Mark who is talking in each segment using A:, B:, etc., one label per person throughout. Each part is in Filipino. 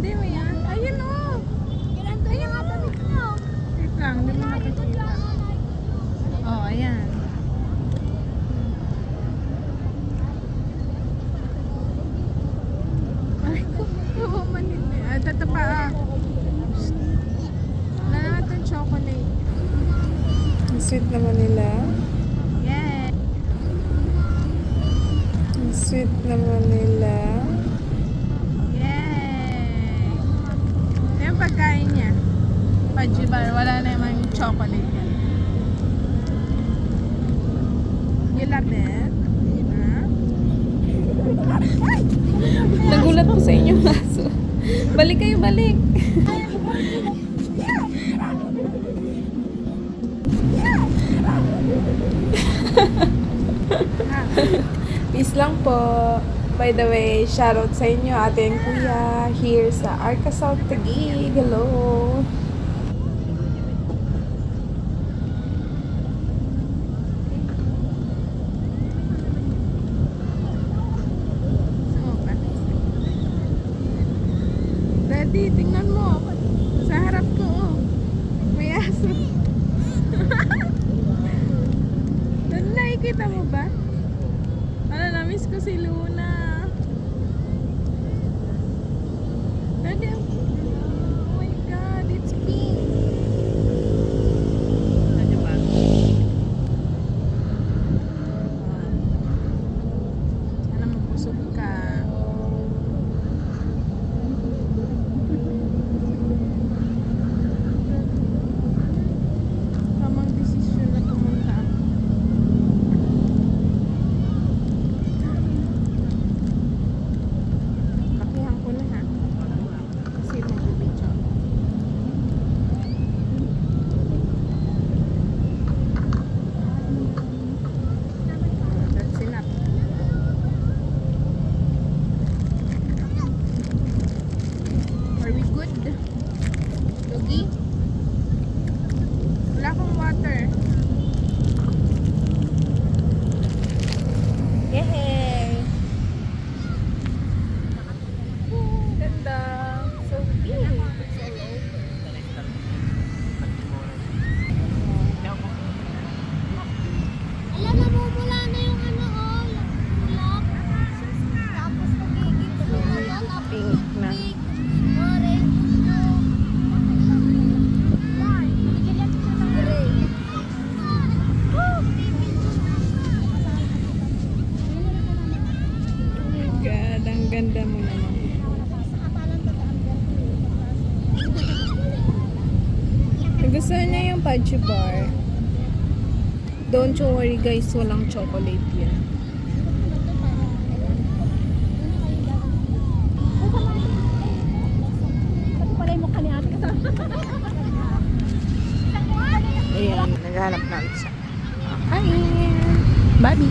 A: Hindi mo yan. Ayun o.
B: Ayun nga damit niyo.
A: Wait lang, hindi mo nakikita. Oh, ayan. Ay, oo, manili. Tatapa. Wala naman itong chocolate.
C: Ang sweet naman nila.
A: Yeah.
C: Ang sweet naman nila.
A: Yay! Yung pagkain niya. Fudgy bar. Wala na yung chocolate yan. You love it? Huh?
C: Nagulat po sa inyo aso. Balik kayo, balik. Peace lang po. By the way, shoutout sa inyo, ate and kuya, here sa Arca South Taguig. Hello.
A: Daddy, tingnan mo. Sa harap ko, oh. May aso. Nakikita mo ba? Ano, na-miss ko si Luna. Daddy, oh my God, it's pink. Sana mabusog ka. Tamang desisyon na pumunta ako. Lakihan ko na ha. Kasi mag-video. That's enough. Are we good? Yogi? Wala akong water. Yay! Ganda. So cute.
B: Alam, namumula na yung ano, oh. Yung ulap. Tapos nagiging
C: Pink na.
B: orange, gray.
C: Oh my God, ang ganda mo naman. Nagustuhan niya yung fudgy bar. Don't you worry guys, walang chocolate yan. Ayan, naghahanap namin siya. Hi! Bobby!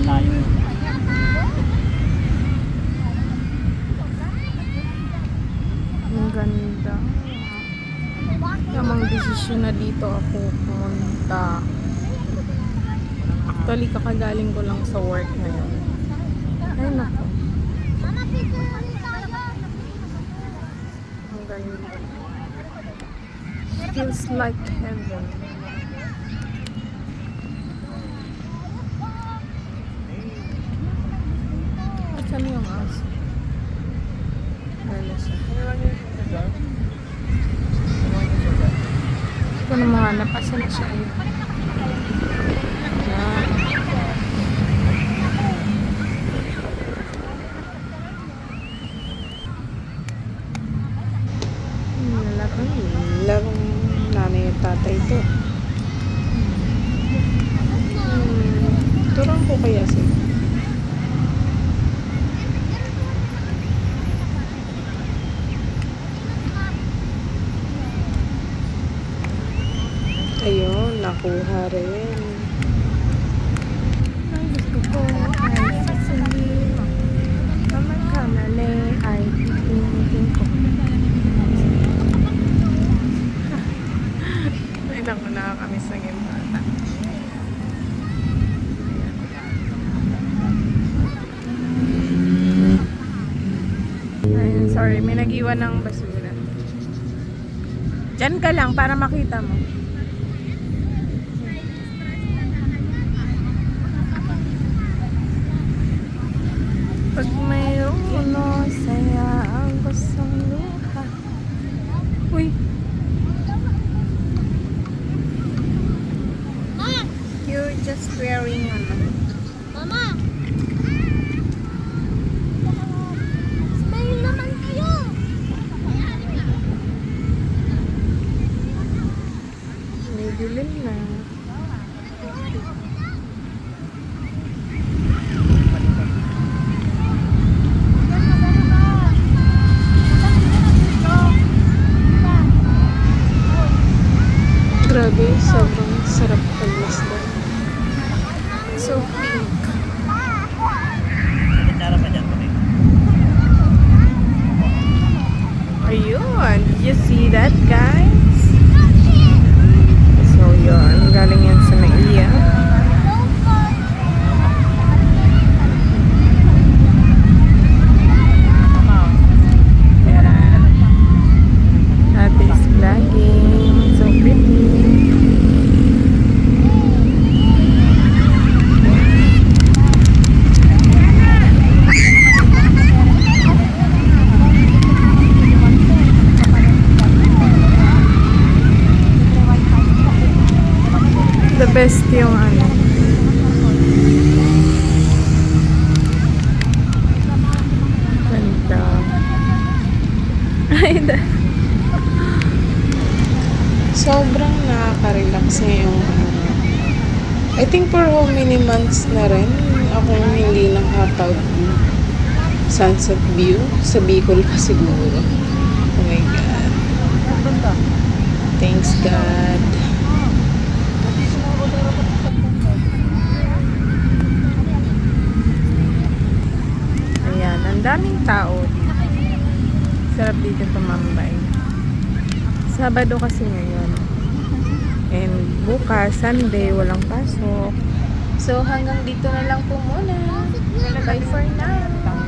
C: Ang ganda. Tamang desisyon na dito ako pumunta. Actually, kakagaling ko lang sa work ngayon. Ay, naku.
B: Mama, picture ulit tayo.
C: Ang ganda. Feels like heaven. Saan yung aso? Wala siya. Ito na mga napasan siya. Yan. Larong nanay at tatay ito. Turang ko kaya siya. Ayun, nakuha rin. Ang gusto ko ay sasali. Naman kanale ay pipinitin ko. Ay, naku, nakakamiss ng yung bata. Ayun, sorry, may nag-iwan ng basura.
A: Diyan ka lang para makita mo. Pag mayroong uno, saya ang gustong luha. Uy,
B: Ma!
A: you're just wearing ano.
B: Mama! Smile naman kayo!
A: May dilim na. Grabe, sobrang sarap pagmasdan. So pink. Ayun, did you see that, guys? So yun, galing yan sa Naiya. Yan. Ate is vlogging. So pretty. The best yung ano. Ganda. Ay, sobrang nakaka-relax na yung ano. I think for how many months na rin ako hindi nakapag-sunset view. Sa Bicol pa siguro. Oh my God. Thanks God. Ayan, ang daming tao dito. Sarap dito tumambay. Sabado kasi ngayon. And bukas, Sunday, walang pasok. So, hanggang dito na lang po muna. Bye for now.